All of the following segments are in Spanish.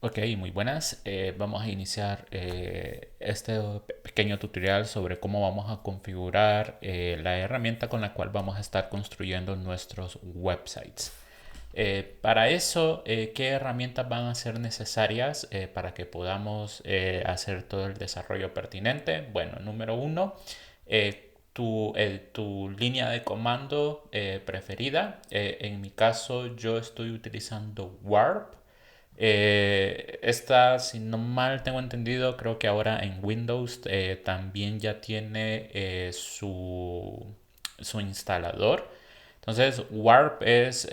Ok, muy buenas. Vamos a iniciar este pequeño tutorial sobre cómo vamos a configurar la herramienta con la cual vamos a estar construyendo nuestros websites. Para eso, ¿qué herramientas van a ser necesarias para que podamos hacer todo el desarrollo pertinente? Bueno, número uno, tu línea de comando preferida. En mi caso, yo estoy utilizando Warp. Esta, si no mal tengo entendido, creo que ahora en Windows también ya tiene su instalador. Entonces, Warp es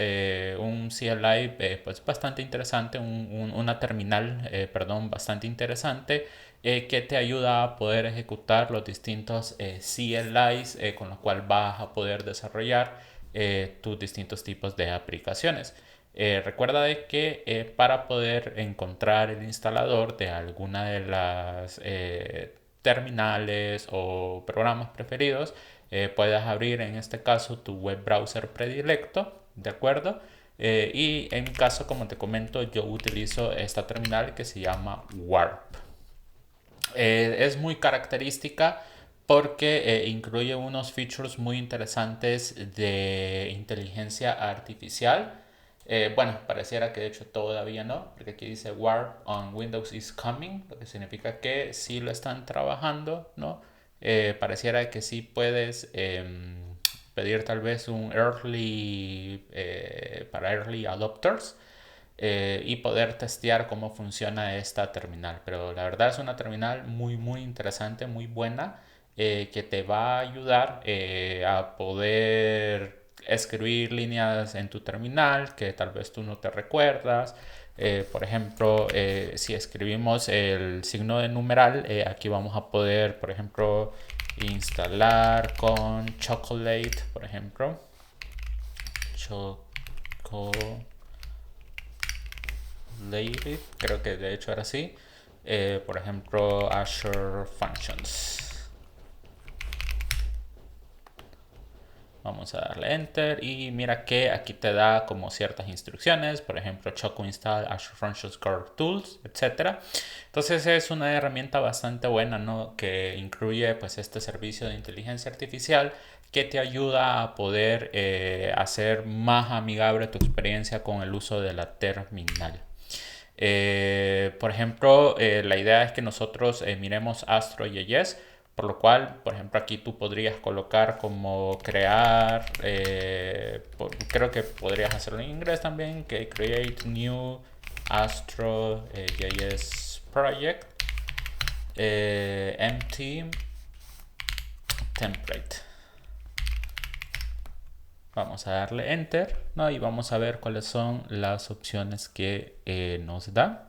un CLI pues bastante interesante, una terminal, perdón, bastante interesante que te ayuda a poder ejecutar los distintos CLIs con los cuales vas a poder desarrollar tus distintos tipos de aplicaciones. Recuerda de que para poder encontrar el instalador de alguna de las terminales o programas preferidos, puedes abrir en este caso tu web browser predilecto, ¿de acuerdo? Y en mi caso, como te comento, yo utilizo esta terminal que se llama Warp. Es muy característica porque incluye unos features muy interesantes de inteligencia artificial. Bueno, pareciera que de hecho todavía no, porque aquí dice Warp on Windows is coming, lo que significa que sí lo están trabajando, ¿no? Pareciera que sí puedes pedir tal vez un early para early adopters y poder testear cómo funciona esta terminal. Pero la verdad es una terminal muy interesante, muy buena, que te va a ayudar a poder escribir líneas en tu terminal que tal vez tú no te recuerdas. Por ejemplo, si escribimos el signo de numeral, aquí vamos a poder, por ejemplo, instalar con chocolate, por ejemplo. Chocolate, creo que de hecho era así. Por ejemplo, Azure Functions. Vamos a darle enter y mira que aquí te da como ciertas instrucciones, por ejemplo, Choco Install, Azure Functions Core Tools, etcétera. Entonces es una herramienta bastante buena, ¿no? Que incluye pues este servicio de inteligencia artificial que te ayuda a poder hacer más amigable tu experiencia con el uso de la terminal. Por ejemplo, la idea es que nosotros miremos Astro.js, por lo cual, por ejemplo, aquí tú podrías colocar como crear, creo que podrías hacerlo en inglés también, que create new Astro.js project, empty template. Vamos a darle enter, ¿no? Y vamos a ver cuáles son las opciones que nos da.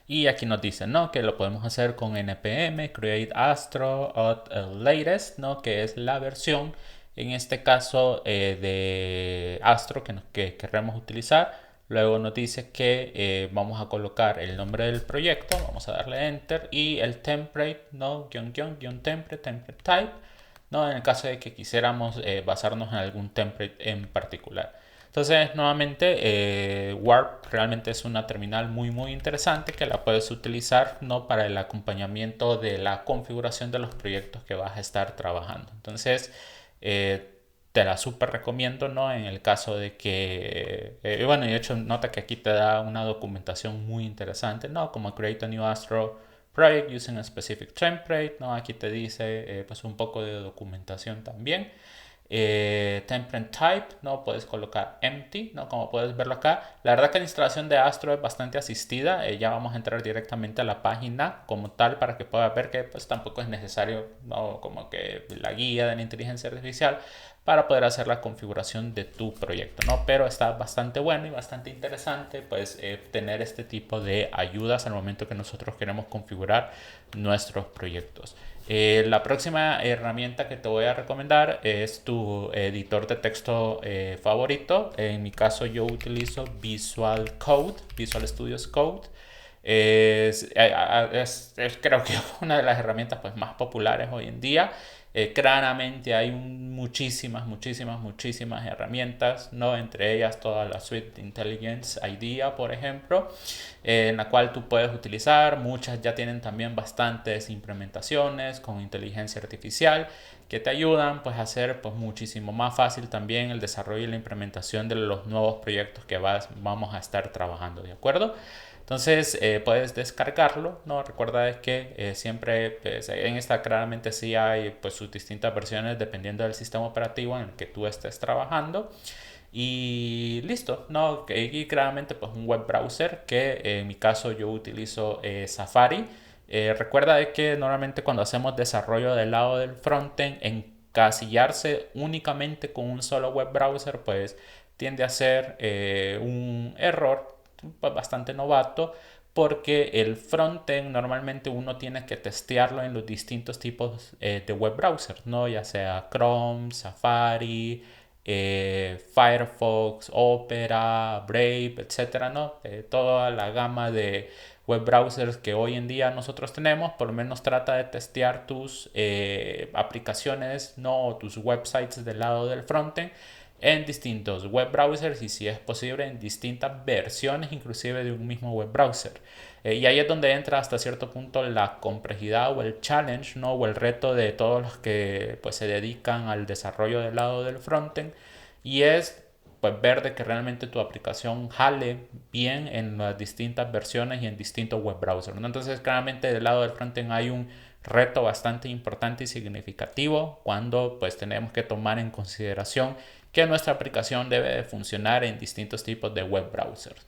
Y aquí nos dice, ¿no? Que lo podemos hacer con npm create astro at latest, ¿no? Que es la versión, en este caso, de astro que queremos utilizar. Luego nos dice que vamos a colocar el nombre del proyecto, vamos a darle enter y el template, ¿no? Template type, ¿no? En el caso de que quisiéramos basarnos en algún template en particular. Entonces, nuevamente, Warp realmente es una terminal muy interesante que la puedes utilizar, ¿no? Para el acompañamiento de la configuración de los proyectos que vas a estar trabajando. Entonces, te la súper recomiendo, ¿no? En el caso de que, bueno, y de hecho, nota que aquí te da una documentación muy interesante, ¿no? Como Create a New Astro Project using a specific template, ¿no? Aquí te dice, pues, un poco de documentación también. Template type, ¿no? Puedes colocar empty, ¿no? Como puedes verlo acá. La verdad que la instalación de Astro es bastante asistida. Ya vamos a entrar directamente a la página como tal para que puedas ver que pues tampoco es necesario, ¿no? Como que la guía de la inteligencia artificial para poder hacer la configuración de tu proyecto, ¿no? Pero está bastante bueno y bastante interesante pues tener este tipo de ayudas al momento que nosotros queremos configurar nuestros proyectos. La próxima herramienta que te voy a recomendar es tu editor de texto favorito. En mi caso yo utilizo Visual Code, Visual Studios Code. Creo que una de las herramientas pues, más populares hoy en día. Claramente hay muchísimas herramientas, ¿no? Entre ellas toda la suite de Intelligence IDEA, por ejemplo, en la cual tú puedes utilizar. Muchas ya tienen también bastantes implementaciones con inteligencia artificial que te ayudan pues, a hacer pues, muchísimo más fácil también el desarrollo y la implementación de los nuevos proyectos que vamos a estar trabajando, ¿de acuerdo? Entonces puedes descargarlo, ¿no? Recuerda que siempre pues, en esta claramente sí hay pues sus distintas versiones dependiendo del sistema operativo en el que tú estés trabajando. Y listo, ¿no? Y claramente pues un web browser que en mi caso yo utilizo Safari. Recuerda de que normalmente cuando hacemos desarrollo del lado del frontend, encasillarse únicamente con un solo web browser pues tiende a ser un error pues, bastante novato porque el frontend normalmente uno tiene que testearlo en los distintos tipos de web browser, ¿no? Ya sea Chrome, Safari, Firefox, Opera, Brave, etcétera, ¿no? Toda la gama de web browsers que hoy en día nosotros tenemos, por lo menos trata de testear tus aplicaciones, no tus websites del lado del frontend en distintos web browsers y si es posible en distintas versiones inclusive de un mismo web browser. Y ahí es donde entra hasta cierto punto la complejidad o el challenge, ¿no? O el reto de todos los que pues, se dedican al desarrollo del lado del frontend y es pues ver de que realmente tu aplicación jale bien en las distintas versiones y en distintos web browsers, ¿no? Entonces claramente del lado del frontend hay un reto bastante importante y significativo cuando pues tenemos que tomar en consideración que nuestra aplicación debe de funcionar en distintos tipos de web browsers.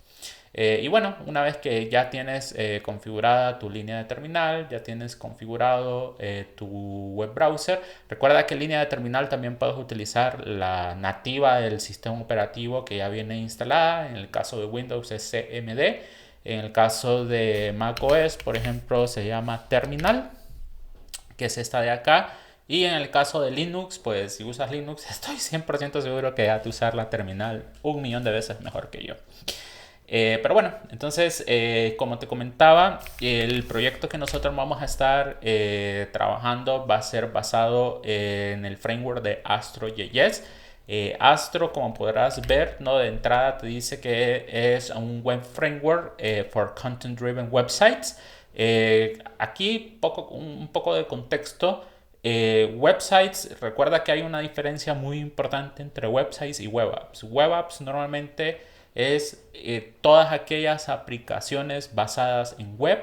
Y bueno, una vez que ya tienes configurada tu línea de terminal, ya tienes configurado tu web browser, recuerda que en línea de terminal también puedes utilizar la nativa del sistema operativo que ya viene instalada. En el caso de Windows es CMD. En el caso de macOS, por ejemplo, se llama Terminal, que es esta de acá. Y en el caso de Linux, pues si usas Linux, estoy 100% seguro que vas a usar la terminal 1.000.000 de veces mejor que yo. Pero bueno, entonces, como te comentaba, el proyecto que nosotros vamos a estar trabajando va a ser basado en el framework de Astro.js. Astro, como podrás ver, ¿no? De entrada te dice que es un web framework for content-driven websites. Aquí un poco de contexto. Websites, recuerda que hay una diferencia muy importante entre websites y web apps. Web apps normalmente es todas aquellas aplicaciones basadas en web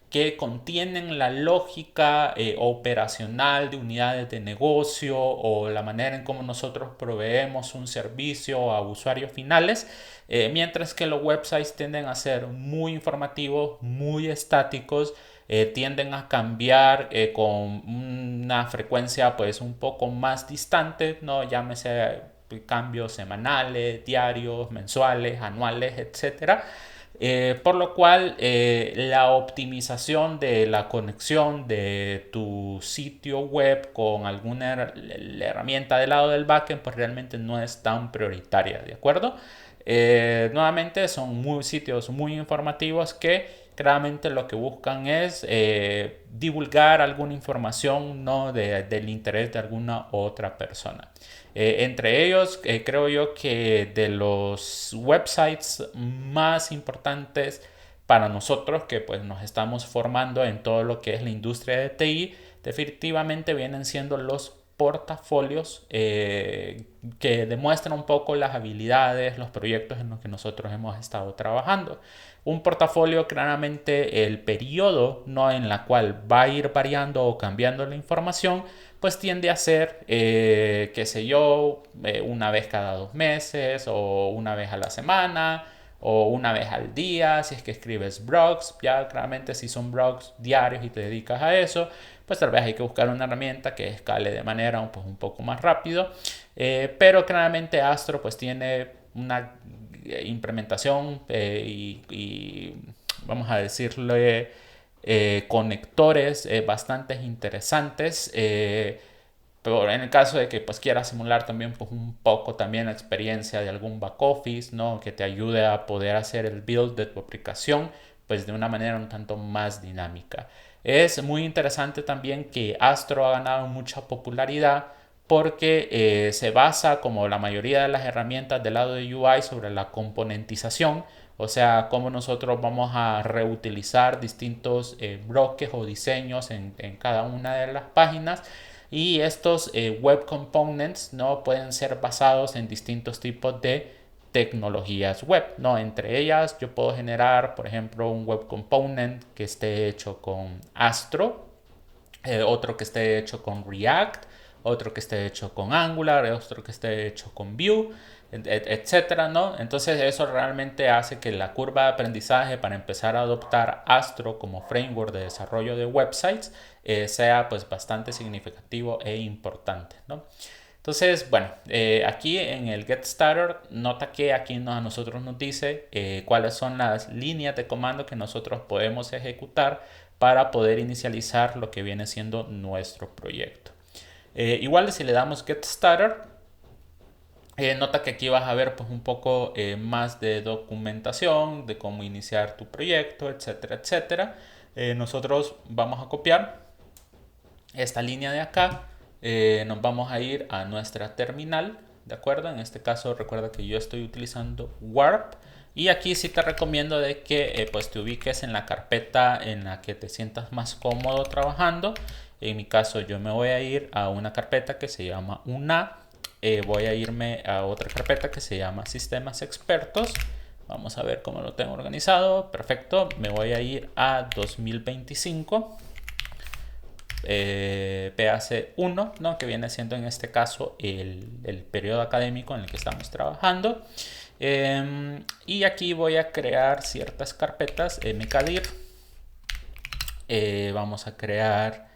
que contienen la lógica operacional de unidades de negocio o la manera en cómo nosotros proveemos un servicio a usuarios finales, mientras que los websites tienden a ser muy informativos, muy estáticos, tienden a cambiar con una frecuencia pues un poco más distante, no llámese cambios semanales, diarios, mensuales, anuales, etcétera. Por lo cual la optimización de la conexión de tu sitio web con alguna herramienta del lado del backend pues realmente no es tan prioritaria, ¿de acuerdo? Nuevamente son sitios muy informativos que claramente lo que buscan es divulgar alguna información, ¿no? Del interés de alguna otra persona. Entre ellos, creo yo que de los websites más importantes para nosotros que pues nos estamos formando en todo lo que es la industria de TI, definitivamente vienen siendo los portafolios que demuestran un poco las habilidades, los proyectos en los que nosotros hemos estado trabajando. Un portafolio, claramente el periodo, ¿no? En la cual va a ir variando o cambiando la información, pues tiende a ser, qué sé yo, una vez cada 2 meses o una vez a la semana o una vez al día, si es que escribes blogs. Ya claramente si son blogs diarios y te dedicas a eso, pues tal vez hay que buscar una herramienta que escale de manera un poco más rápido. Pero claramente Astro pues tiene una implementación y vamos a decirle conectores bastante interesantes. Pero en el caso de que pues quieras simular también pues, un poco también la experiencia de algún back office, ¿no? Que te ayude a poder hacer el build de tu aplicación, pues de una manera un tanto más dinámica. Es muy interesante también que Astro ha ganado mucha popularidad porque se basa, como la mayoría de las herramientas del lado de UI, sobre la componentización, o sea, cómo nosotros vamos a reutilizar distintos bloques o diseños en cada una de las páginas. Y estos web components no pueden ser basados en distintos tipos de tecnologías web, ¿no? Entre ellas yo puedo generar, por ejemplo, un web component que esté hecho con Astro, otro que esté hecho con React, otro que esté hecho con Angular, otro que esté hecho con Vue, etcétera, ¿no? Entonces eso realmente hace que la curva de aprendizaje para empezar a adoptar Astro como framework de desarrollo de websites sea pues bastante significativo e importante, ¿no? Entonces, bueno, aquí en el Get Started, nota que aquí a nosotros nos dice cuáles son las líneas de comando que nosotros podemos ejecutar para poder inicializar lo que viene siendo nuestro proyecto. Igual si le damos Get Started, nota que aquí vas a ver pues un poco más de documentación de cómo iniciar tu proyecto, etcétera, etcétera. Nosotros vamos a copiar esta línea de acá, nos vamos a ir a nuestra terminal, ¿de acuerdo? En este caso recuerda que yo estoy utilizando Warp y aquí sí te recomiendo de que pues te ubiques en la carpeta en la que te sientas más cómodo trabajando. En mi caso yo me voy a ir a una carpeta que se llama UNA, voy a irme a otra carpeta que se llama Sistemas Expertos. Vamos a ver cómo lo tengo organizado. Perfecto, me voy a ir a 2025. PAC1, ¿no? Que viene siendo en este caso el periodo académico en el que estamos trabajando. Y aquí voy a crear ciertas carpetas mkdir. Vamos a crear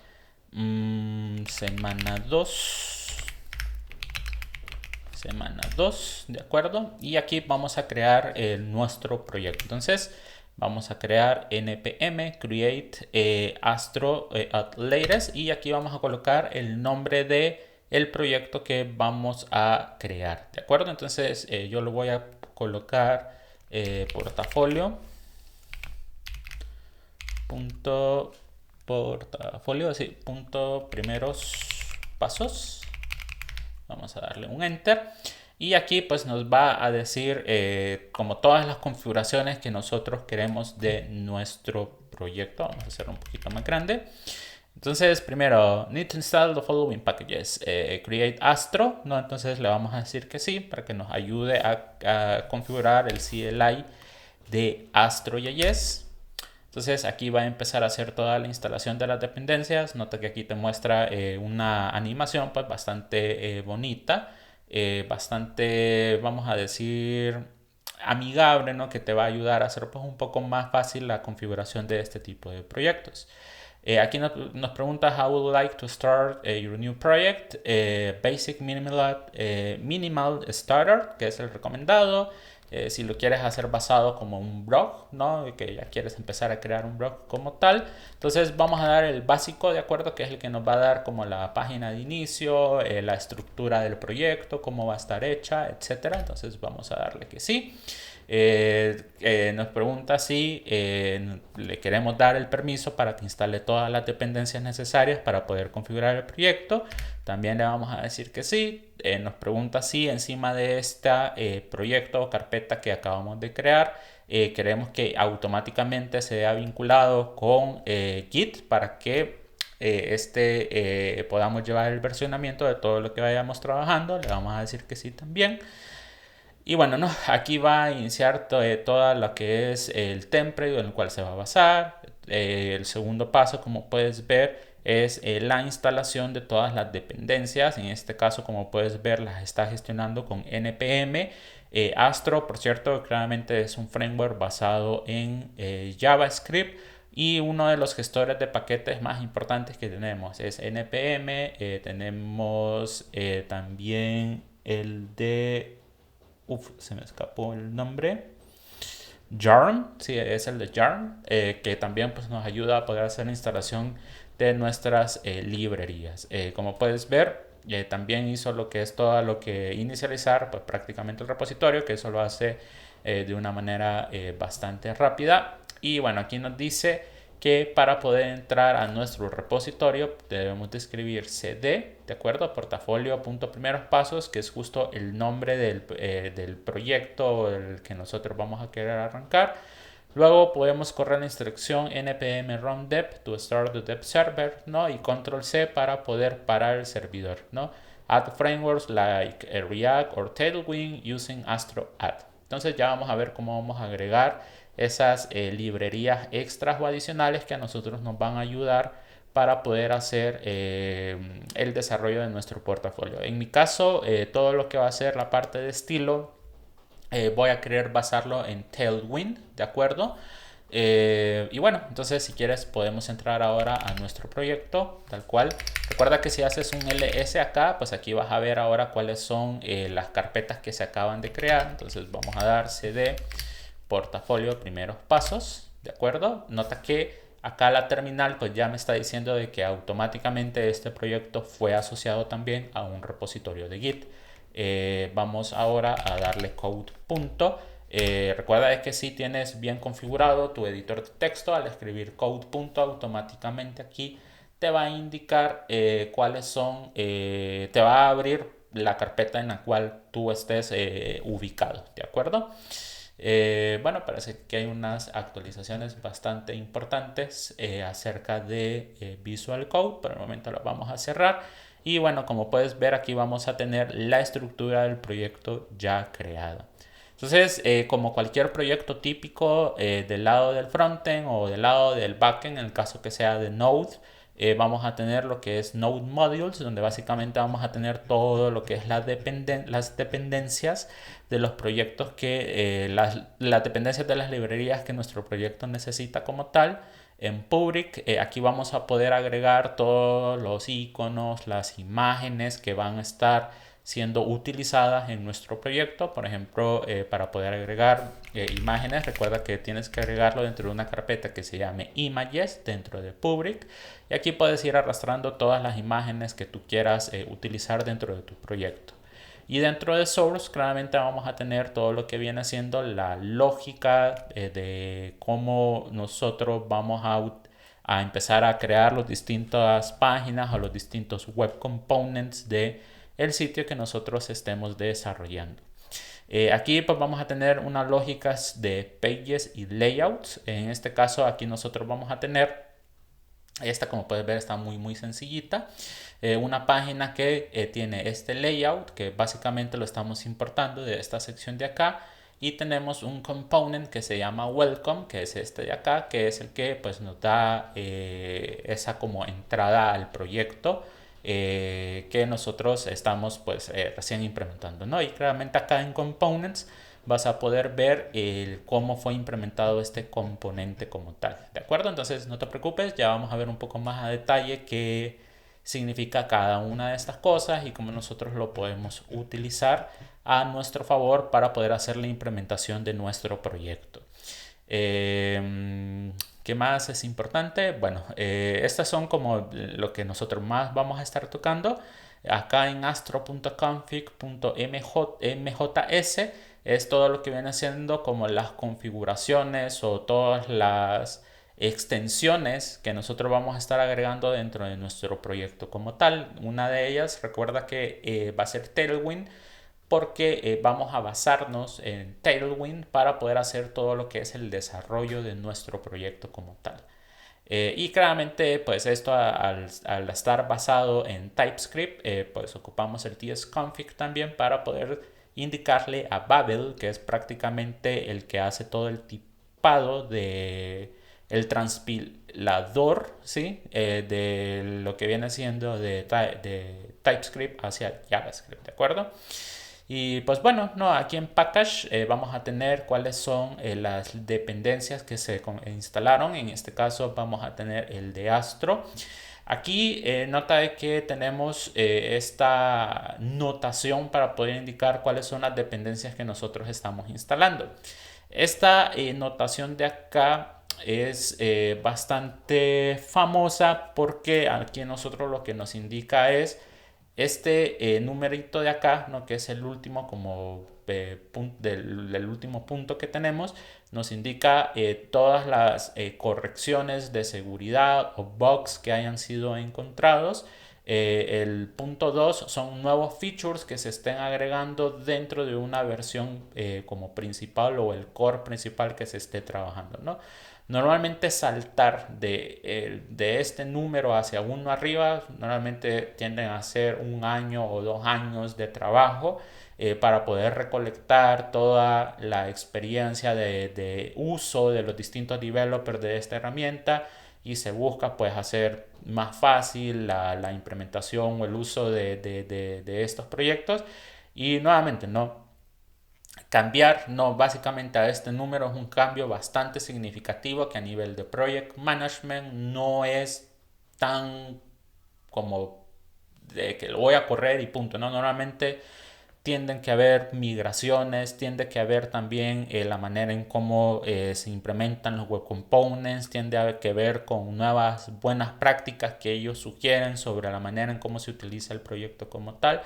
semana 2, ¿de acuerdo? Y aquí vamos a crear nuestro proyecto. Entonces vamos a crear npm create astro at latest y aquí vamos a colocar el nombre de el proyecto que vamos a crear, ¿de acuerdo? Entonces yo lo voy a colocar portafolio así, punto primeros pasos. Vamos a darle un enter y aquí pues nos va a decir como todas las configuraciones que nosotros queremos de nuestro proyecto. Vamos a hacerlo un poquito más grande. Entonces primero, need to install the following packages. Create Astro, ¿no? Entonces le vamos a decir que sí para que nos ayude a configurar el CLI de Astro.js. Entonces aquí va a empezar a hacer toda la instalación de las dependencias. Nota que aquí te muestra una animación pues bastante bonita, bastante, vamos a decir, amigable, ¿no? Que te va a ayudar a hacer pues un poco más fácil la configuración de este tipo de proyectos. Aquí nos pregunta how would you like to start your new project. Basic minimal starter, que es el recomendado. Si lo quieres hacer basado como un blog, ¿no? Que ya quieres empezar a crear un blog como tal. Entonces vamos a dar el básico, ¿de acuerdo? Que es el que nos va a dar como la página de inicio, la estructura del proyecto, cómo va a estar hecha, etcétera. Entonces vamos a darle que sí. Nos pregunta si le queremos dar el permiso para que instale todas las dependencias necesarias para poder configurar el proyecto. También le vamos a decir que sí. Nos pregunta si encima de este proyecto o carpeta que acabamos de crear queremos que automáticamente sea vinculado con Git para que podamos llevar el versionamiento de todo lo que vayamos trabajando. Le vamos a decir que sí también. Y bueno, ¿no? Aquí va a iniciar toda lo que es el template en el cual se va a basar. El segundo paso, como puedes ver, es la instalación de todas las dependencias. En este caso, como puedes ver, las está gestionando con npm. Astro, por cierto, claramente es un framework basado en JavaScript. Y uno de los gestores de paquetes más importantes que tenemos es npm. Tenemos también el de... se me escapó el nombre. Yarn, sí, es el de Yarn, que también pues, nos ayuda a poder hacer la instalación de nuestras librerías. Como puedes ver, también hizo lo que es todo lo que inicializar, pues prácticamente el repositorio, que eso lo hace de una manera bastante rápida. Y bueno, aquí nos dice que para poder entrar a nuestro repositorio debemos de escribir cd, ¿de acuerdo? Portafolio.primeros pasos, que es justo el nombre del proyecto el que nosotros vamos a querer arrancar. Luego podemos correr la instrucción npm run dev to start the dev server, ¿no? Y control C para poder parar el servidor, ¿no? Add frameworks like React or Tailwind using Astro Add. Entonces ya vamos a ver cómo vamos a agregar esas librerías extras o adicionales que a nosotros nos van a ayudar para poder hacer el desarrollo de nuestro portafolio. En mi caso, todo lo que va a ser la parte de estilo, voy a querer basarlo en Tailwind, ¿de acuerdo? Y bueno, entonces si quieres podemos entrar ahora a nuestro proyecto, tal cual. Recuerda que si haces un ls acá, pues aquí vas a ver ahora cuáles son las carpetas que se acaban de crear. Entonces vamos a dar cd portafolio primeros pasos, ¿de acuerdo? Nota que acá la terminal pues ya me está diciendo de que automáticamente este proyecto fue asociado también a un repositorio de Git. Vamos ahora a darle code punto. Recuerda que si tienes bien configurado tu editor de texto, al escribir code punto automáticamente aquí te va a indicar cuáles son, te va a abrir la carpeta en la cual tú estés ubicado, ¿de acuerdo? Bueno, parece que hay unas actualizaciones bastante importantes acerca de Visual Code. Por el momento las vamos a cerrar. Y bueno, como puedes ver aquí vamos a tener la estructura del proyecto ya creada. Entonces, como cualquier proyecto típico del lado del frontend o del lado del backend, en el caso que sea de Node, vamos a tener lo que es Node Modules, donde básicamente vamos a tener todo lo que es las dependencias de los proyectos las dependencias de las librerías que nuestro proyecto necesita como tal. En Public, aquí vamos a poder agregar todos los iconos, las imágenes que van a estar siendo utilizadas en nuestro proyecto. Por ejemplo, para poder agregar imágenes, recuerda que tienes que agregarlo dentro de una carpeta que se llame Images dentro de Public. Y aquí puedes ir arrastrando todas las imágenes que tú quieras utilizar dentro de tu proyecto. Y dentro de Source claramente vamos a tener todo lo que viene siendo la lógica de cómo nosotros vamos a empezar a crear las distintas páginas o los distintos web components de el sitio que nosotros estemos desarrollando. Aquí pues vamos a tener unas lógicas de pages y layouts. En este caso aquí nosotros vamos a tener esta, como puedes ver, está muy sencillita. Una página que tiene este layout, que básicamente lo estamos importando de esta sección de acá. Y tenemos un component que se llama welcome, que es este de acá, que es el que pues nos da esa como entrada al proyecto que nosotros estamos pues recién implementando, ¿no? Y claramente acá en components vas a poder ver cómo fue implementado este componente como tal, ¿de acuerdo? Entonces no te preocupes, ya vamos a ver un poco más a detalle qué significa cada una de estas cosas y cómo nosotros lo podemos utilizar a nuestro favor para poder hacer la implementación de nuestro proyecto. ¿Qué más es importante? Bueno, estas son como lo que nosotros más vamos a estar tocando. Acá en astro.config.mjs es todo lo que viene siendo como las configuraciones o todas las extensiones que nosotros vamos a estar agregando dentro de nuestro proyecto como tal. Una de ellas, recuerda que va a ser Tailwind, porque vamos a basarnos en Tailwind para poder hacer todo lo que es el desarrollo de nuestro proyecto como tal. Y claramente pues esto al estar basado en TypeScript pues ocupamos el tsconfig también para poder indicarle a Babel, que es prácticamente el que hace todo el tipado de el transpilador, ¿sí? De lo que viene siendo de TypeScript hacia JavaScript, ¿de acuerdo? Y pues bueno, no, aquí en Package vamos a tener cuáles son las dependencias que se instalaron. En este caso vamos a tener el de Astro. Aquí nota de que tenemos esta notación para poder indicar cuáles son las dependencias que nosotros estamos instalando. Esta notación de acá es bastante famosa porque aquí nosotros lo que nos indica es este numerito de acá, ¿no? Que es el último como del último punto que tenemos, nos indica todas las correcciones de seguridad o bugs que hayan sido encontrados. El punto 2 son nuevos features que se estén agregando dentro de una versión como principal o el core principal que se esté trabajando, ¿no? Normalmente saltar de este número hacia uno arriba, normalmente tienden a ser 1 año o 2 años de trabajo para poder recolectar toda la experiencia de uso de los distintos developers de esta herramienta, y se busca pues hacer más fácil la implementación o el uso de estos proyectos. Y nuevamente, no cambiar, no, básicamente a este número es un cambio bastante significativo que a nivel de project management no es tan como de que lo voy a correr y punto, ¿no? Normalmente tienden que haber migraciones, tiende que haber también la manera en cómo se implementan los web components, tiende a que ver con nuevas buenas prácticas que ellos sugieren sobre la manera en cómo se utiliza el proyecto como tal.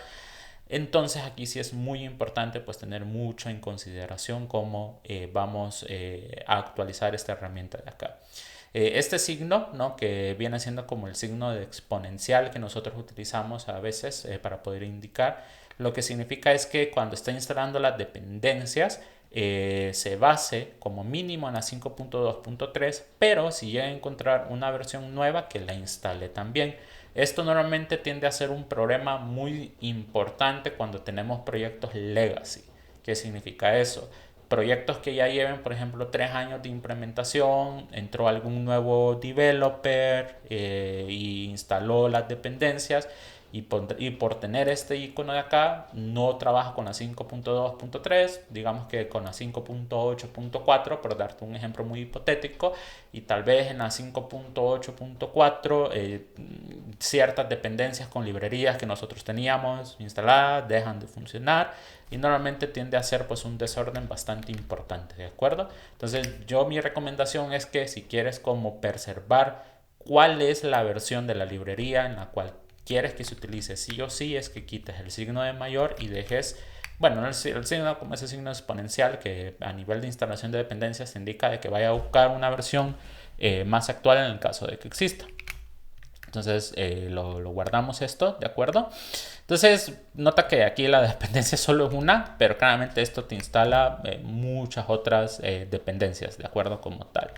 Entonces aquí sí es muy importante pues tener mucho en consideración cómo vamos a actualizar esta herramienta de acá. Este signo, ¿no?, que viene siendo como el signo de exponencial que nosotros utilizamos a veces para poder indicar, lo que significa es que cuando está instalando las dependencias se base como mínimo en la 5.2.3, pero si llega a encontrar una versión nueva que la instale también. Esto normalmente tiende a ser un problema muy importante cuando tenemos proyectos legacy. ¿Qué significa eso? Proyectos que ya lleven, por ejemplo, 3 años de implementación, entró algún nuevo developer y instaló las dependencias, y por tener este icono de acá no trabaja con la 5.2.3, digamos que con la 5.8.4, por darte un ejemplo muy hipotético, y tal vez en la 5.8.4 ciertas dependencias con librerías que nosotros teníamos instaladas dejan de funcionar, y normalmente tiende a ser pues un desorden bastante importante, ¿de acuerdo? Entonces mi recomendación es que si quieres como preservar cuál es la versión de la librería en la cual quieres que se utilice sí o sí, es que quites el signo de mayor y dejes, bueno, el signo como ese signo exponencial que a nivel de instalación de dependencias te indica de que vaya a buscar una versión más actual en el caso de que exista. Entonces lo guardamos esto, ¿de acuerdo? Entonces nota que aquí la dependencia solo es una, pero claramente esto te instala muchas otras dependencias, ¿de acuerdo? Como tal.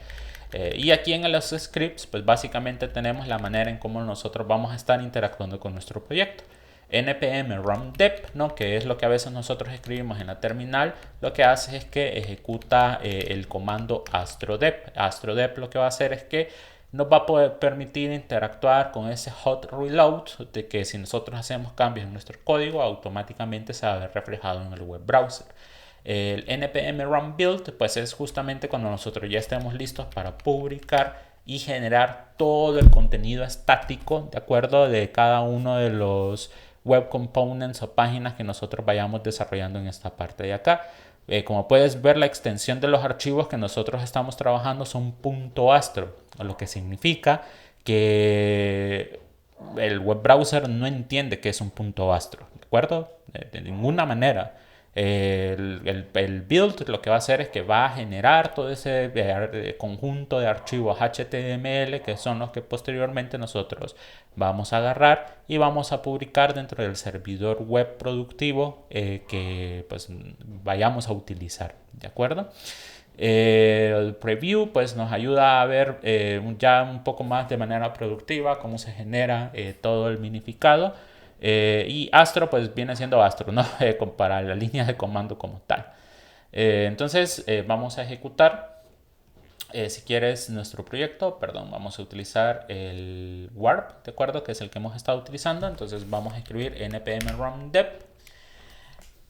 Y aquí en los scripts, pues básicamente tenemos la manera en cómo nosotros vamos a estar interactuando con nuestro proyecto. npm run dep, ¿no?, que es lo que a veces nosotros escribimos en la terminal, lo que hace es que ejecuta el comando astrodep. Astrodep lo que va a hacer es que nos va a poder permitir interactuar con ese hot reload, de que si nosotros hacemos cambios en nuestro código, automáticamente se va a ver reflejado en el web browser. El npm run build pues es justamente cuando nosotros ya estemos listos para publicar y generar todo el contenido estático, de acuerdo, de cada uno de los web components o páginas que nosotros vayamos desarrollando en esta parte de acá. Como puedes ver, la extensión de los archivos que nosotros estamos trabajando son .astro, lo que significa que el web browser no entiende que es un .astro, ¿de acuerdo? De ninguna manera. El build lo que va a hacer es que va a generar todo ese conjunto de archivos HTML que son los que posteriormente nosotros vamos a agarrar y vamos a publicar dentro del servidor web productivo que pues vayamos a utilizar, ¿de acuerdo? El preview pues nos ayuda a ver ya un poco más de manera productiva cómo se genera todo el minificado. Y Astro pues viene siendo Astro, ¿no? Para la línea de comando como tal. Entonces vamos a ejecutar, si quieres, nuestro proyecto. Perdón, vamos a utilizar el warp, ¿de acuerdo? Que es el que hemos estado utilizando. Entonces vamos a escribir npm run dep.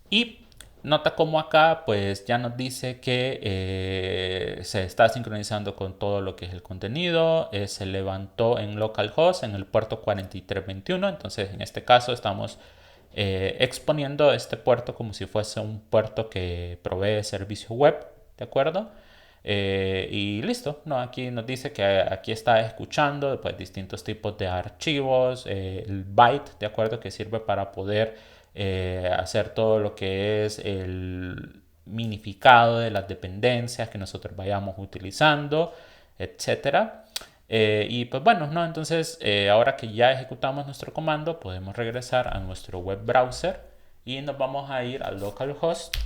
Y nota como acá pues ya nos dice que se está sincronizando con todo lo que es el contenido. Se levantó en localhost en el puerto 4321. Entonces en este caso estamos exponiendo este puerto como si fuese un puerto que provee servicio web, ¿de acuerdo? Y listo, ¿no? Aquí nos dice que aquí está escuchando pues distintos tipos de archivos, el byte, ¿de acuerdo?, que sirve para poder hacer todo lo que es el minificado de las dependencias que nosotros vayamos utilizando, etcétera. Y pues bueno, ¿no? Entonces ahora que ya ejecutamos nuestro comando, podemos regresar a nuestro web browser y nos vamos a ir al localhost.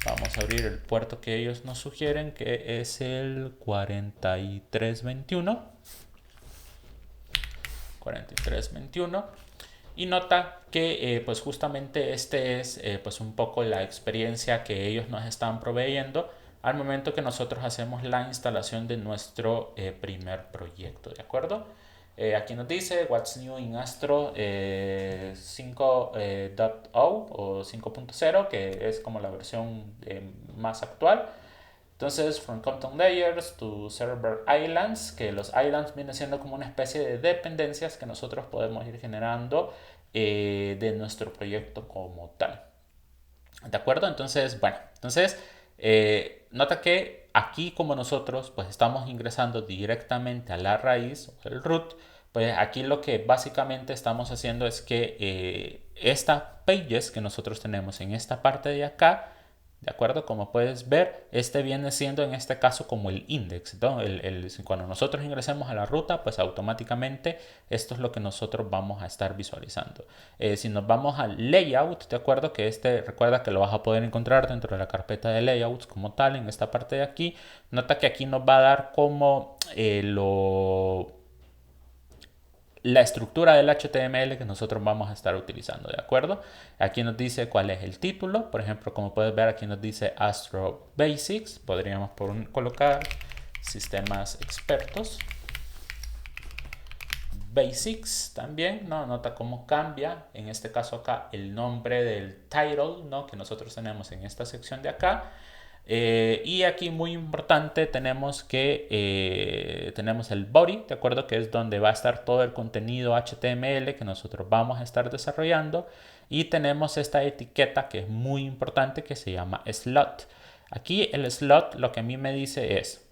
Vamos a abrir el puerto que ellos nos sugieren, que es el 4321. 4321. Y nota que pues justamente este es pues un poco la experiencia que ellos nos están proveyendo al momento que nosotros hacemos la instalación de nuestro primer proyecto, ¿de acuerdo? Aquí nos dice What's New in Astro 5.0 o 5.0, que es como la versión más actual. Entonces, from Compton Layers to Server Islands, que los islands vienen siendo como una especie de dependencias que nosotros podemos ir generando de nuestro proyecto como tal. ¿De acuerdo? Entonces, bueno, nota que aquí como nosotros pues estamos ingresando directamente a la raíz o el root, pues aquí lo que básicamente estamos haciendo es que esta pages que nosotros tenemos en esta parte de acá, ¿de acuerdo? Como puedes ver, este viene siendo en este caso como el index, ¿no? Cuando nosotros ingresemos a la ruta, pues automáticamente esto es lo que nosotros vamos a estar visualizando. Si nos vamos al layout, ¿de acuerdo? Que recuerda que lo vas a poder encontrar dentro de la carpeta de layouts como tal, en esta parte de aquí. Nota que aquí nos va a dar como la estructura del HTML que nosotros vamos a estar utilizando, ¿de acuerdo? Aquí nos dice cuál es el título, por ejemplo, como puedes ver aquí nos dice Astro Basics, podríamos colocar sistemas expertos, Basics también, ¿no? Nota cómo cambia, en este caso acá, el nombre del title, ¿no? Que nosotros tenemos en esta sección de acá. Y aquí muy importante tenemos que tenemos el body, ¿de acuerdo? Que es donde va a estar todo el contenido HTML que nosotros vamos a estar desarrollando. Y tenemos esta etiqueta que es muy importante que se llama slot. Aquí el slot lo que a mí me dice es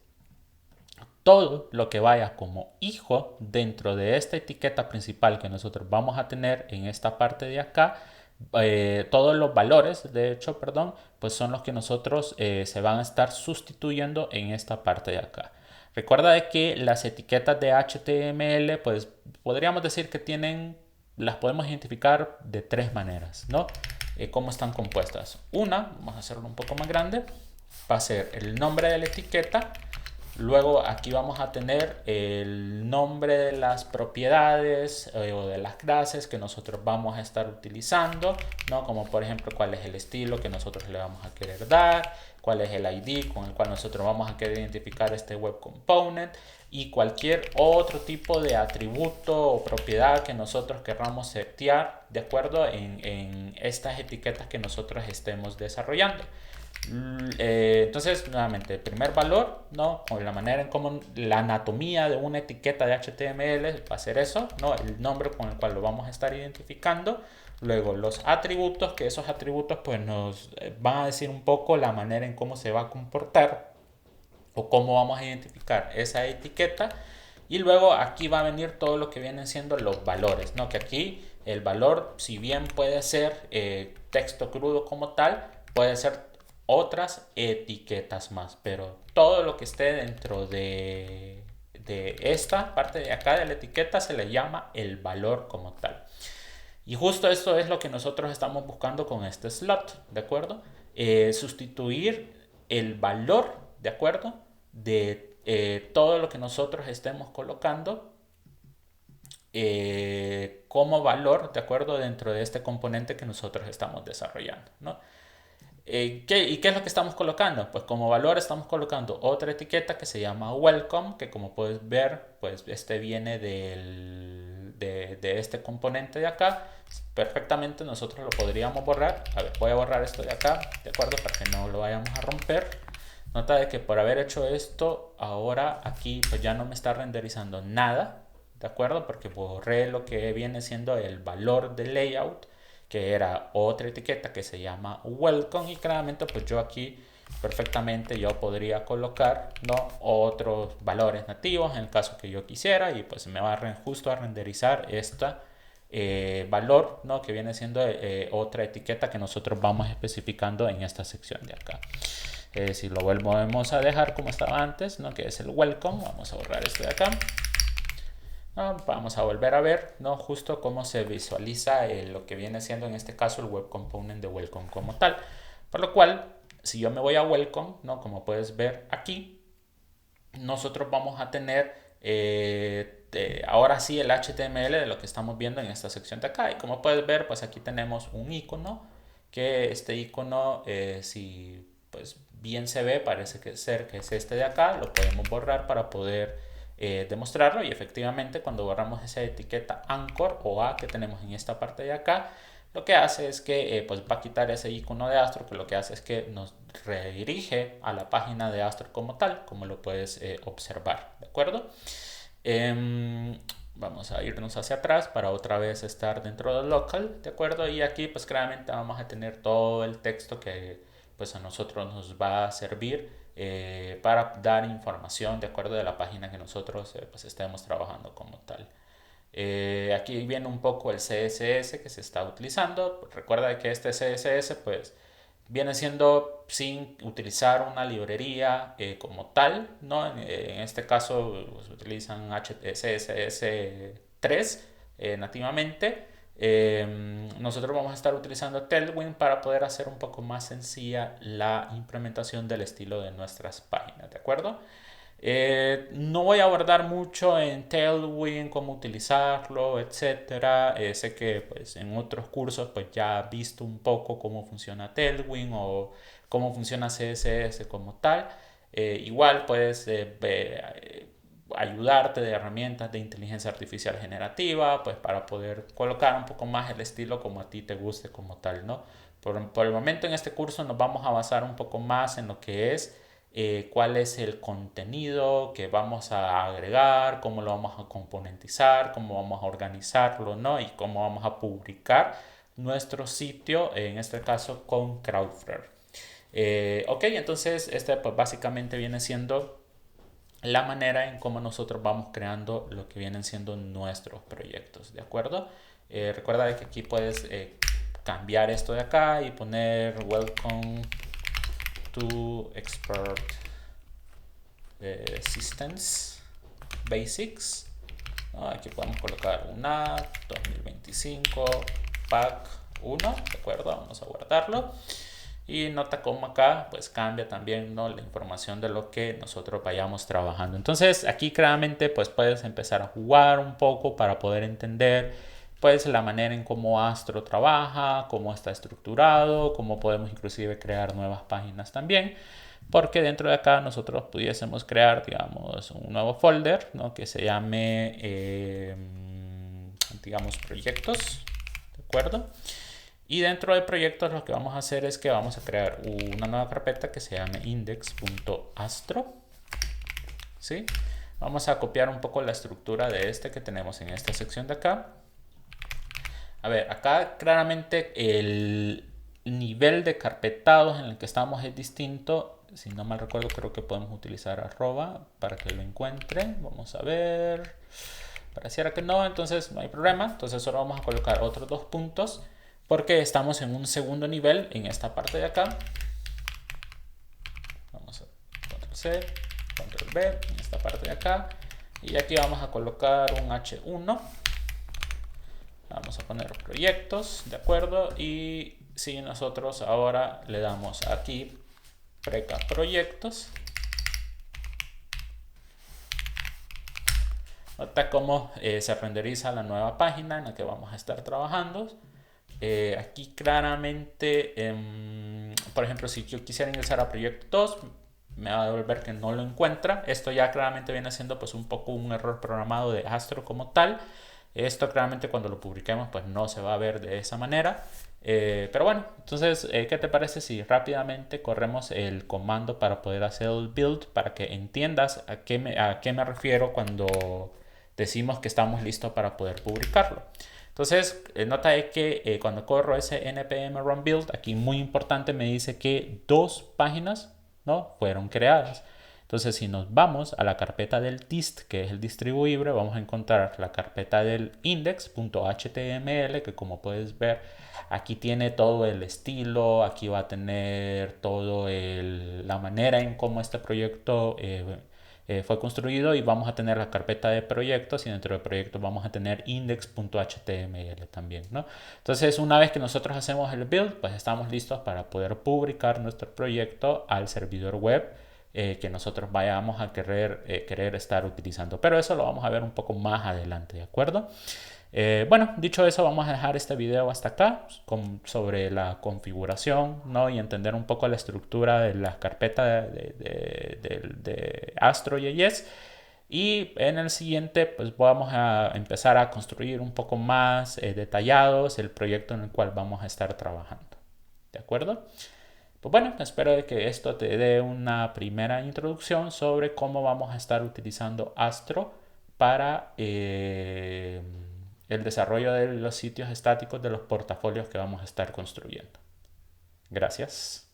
todo lo que vaya como hijo dentro de esta etiqueta principal que nosotros vamos a tener en esta parte de acá. Todos los valores, de hecho, perdón, pues son los que nosotros se van a estar sustituyendo en esta parte de acá. Recuerda de que las etiquetas de HTML, pues podríamos decir que las podemos identificar de tres maneras, ¿no? ¿Cómo están compuestas? Una, vamos a hacerlo un poco más grande, va a ser el nombre de la etiqueta. Luego aquí vamos a tener el nombre de las propiedades o de las clases que nosotros vamos a estar utilizando, ¿no? Como por ejemplo cuál es el estilo que nosotros le vamos a querer dar, cuál es el ID con el cual nosotros vamos a querer identificar este web component y cualquier otro tipo de atributo o propiedad que nosotros querramos setear de acuerdo en estas etiquetas que nosotros estemos desarrollando. Entonces, nuevamente, el primer valor, ¿no? O la manera en cómo la anatomía de una etiqueta de HTML va a ser eso, ¿no? El nombre con el cual lo vamos a estar identificando. Luego, los atributos, que esos atributos pues nos van a decir un poco la manera en cómo se va a comportar o cómo vamos a identificar esa etiqueta. Y luego aquí va a venir todo lo que vienen siendo los valores, ¿no? Que aquí el valor, si bien puede ser texto crudo como tal, puede ser otras etiquetas más, pero todo lo que esté dentro de esta parte de acá de la etiqueta se le llama el valor como tal. Y justo esto es lo que nosotros estamos buscando con este slot, ¿de acuerdo? Sustituir el valor, ¿de acuerdo? De todo lo que nosotros estemos colocando como valor, ¿de acuerdo? Dentro de este componente que nosotros estamos desarrollando, ¿no? ¿Y qué es lo que estamos colocando? Pues como valor estamos colocando otra etiqueta que se llama welcome, que como puedes ver, pues este viene de este componente de acá. Perfectamente nosotros lo podríamos borrar. A ver, voy a borrar esto de acá, ¿de acuerdo? Para que no lo vayamos a romper. Nota de que por haber hecho esto, ahora aquí pues ya no me está renderizando nada, ¿de acuerdo? Porque borré lo que viene siendo el valor de layout, que era otra etiqueta que se llama welcome, y claramente pues yo aquí perfectamente yo podría colocar, ¿no? Otros valores nativos en el caso que yo quisiera, y pues me va justo a renderizar valor, ¿no? Que viene siendo otra etiqueta que nosotros vamos especificando en esta sección de acá. Si lo volvemos a dejar como estaba antes, ¿no? Que es el welcome, vamos a borrar esto de acá. ¿No? Vamos a volver a ver, ¿no? Justo cómo se visualiza lo que viene siendo en este caso el web component de welcome como tal. Por lo cual, si yo me voy a welcome, ¿no? Como puedes ver aquí, nosotros vamos a tener ahora sí el HTML de lo que estamos viendo en esta sección de acá. Y como puedes ver, pues aquí tenemos un icono, que este icono, si pues bien se ve, parece ser que es este de acá. Lo podemos borrar para poder demostrarlo, y efectivamente cuando borramos esa etiqueta anchor o A que tenemos en esta parte de acá, lo que hace es que pues va a quitar ese icono de Astro, que lo que hace es que nos redirige a la página de Astro como tal, como lo puedes observar, ¿de acuerdo? Vamos a irnos hacia atrás para otra vez estar dentro del local, ¿de acuerdo? Y aquí pues claramente vamos a tener todo el texto que pues a nosotros nos va a servir para dar información de acuerdo de la página que nosotros pues estemos trabajando como tal. Aquí viene un poco el CSS que se está utilizando. Recuerda que este CSS pues viene siendo sin utilizar una librería como tal, ¿no? En este caso pues, utilizan CSS3 nativamente. Nosotros vamos a estar utilizando Tailwind para poder hacer un poco más sencilla la implementación del estilo de nuestras páginas, ¿de acuerdo? No voy a abordar mucho en Tailwind, cómo utilizarlo, etcétera. Sé que pues, en otros cursos pues, ya has visto un poco cómo funciona Tailwind o cómo funciona CSS como tal. Igual puedes ayudarte de herramientas de inteligencia artificial generativa, pues para poder colocar un poco más el estilo como a ti te guste como tal, ¿no? Por el momento en este curso nos vamos a basar un poco más en lo que es cuál es el contenido que vamos a agregar, cómo lo vamos a componentizar, cómo vamos a organizarlo, ¿no? Y cómo vamos a publicar nuestro sitio, en este caso con Cloudflare. Ok, entonces este pues básicamente viene siendo la manera en cómo nosotros vamos creando lo que vienen siendo nuestros proyectos, ¿de acuerdo? Recuerda que aquí puedes cambiar esto de acá y poner welcome to expert systems basics, ¿no? Aquí podemos colocar una 2025 pack 1, ¿de acuerdo? Vamos a guardarlo. Y nota cómo acá pues cambia también, ¿no? La información de lo que nosotros vayamos trabajando. Entonces aquí claramente pues puedes empezar a jugar un poco para poder entender pues la manera en cómo Astro trabaja, cómo está estructurado, cómo podemos inclusive crear nuevas páginas también. Porque dentro de acá nosotros pudiésemos crear, digamos, un nuevo folder, ¿no? Que se llame, digamos, proyectos, ¿de acuerdo? Y dentro de proyectos lo que vamos a hacer es que vamos a crear una nueva carpeta que se llame index.astro. ¿Sí? Vamos a copiar un poco la estructura de este que tenemos en esta sección de acá. A ver, acá claramente el nivel de carpetados en el que estamos es distinto. Si no mal recuerdo, creo que podemos utilizar arroba para que lo encuentre. Vamos a ver. Pareciera que no, entonces no hay problema. Entonces solo vamos a colocar otros 2 puntos porque estamos en un segundo nivel en esta parte de acá. Vamos a control C, control V en esta parte de acá. Y aquí vamos a colocar un H1. Vamos a poner proyectos, ¿de acuerdo? Y si nosotros ahora le damos aquí preca proyectos, nota cómo se renderiza la nueva página en la que vamos a estar trabajando. Aquí claramente, por ejemplo, si yo quisiera ingresar a proyecto 2, me va a devolver que no lo encuentra. Esto ya claramente viene siendo pues un poco un error programado de Astro como tal. Esto claramente cuando lo publiquemos pues no se va a ver de esa manera. Pero bueno, entonces, ¿qué te parece si rápidamente corremos el comando para poder hacer el build para que entiendas a qué me refiero cuando decimos que estamos listos para poder publicarlo? Entonces, nota que cuando corro ese npm run build, aquí muy importante me dice que 2 páginas, ¿no? fueron creadas. Entonces, si nos vamos a la carpeta del dist, que es el distribuible, vamos a encontrar la carpeta del index.html, que como puedes ver, aquí tiene todo el estilo, aquí va a tener todo la manera en cómo este proyecto fue construido, y vamos a tener la carpeta de proyectos, y dentro de proyectos vamos a tener index.html también, ¿no? Entonces, una vez que nosotros hacemos el build, pues estamos listos para poder publicar nuestro proyecto al servidor web que nosotros vayamos a querer estar utilizando. Pero eso lo vamos a ver un poco más adelante, ¿de acuerdo? Bueno, dicho eso, vamos a dejar este video hasta acá sobre la configuración, ¿no? Y entender un poco la estructura de la carpeta de Astro.js. Y en el siguiente, pues vamos a empezar a construir un poco más detallados el proyecto en el cual vamos a estar trabajando. ¿De acuerdo? Pues bueno, espero que esto te dé una primera introducción sobre cómo vamos a estar utilizando Astro para el desarrollo de los sitios estáticos de los portafolios que vamos a estar construyendo. Gracias.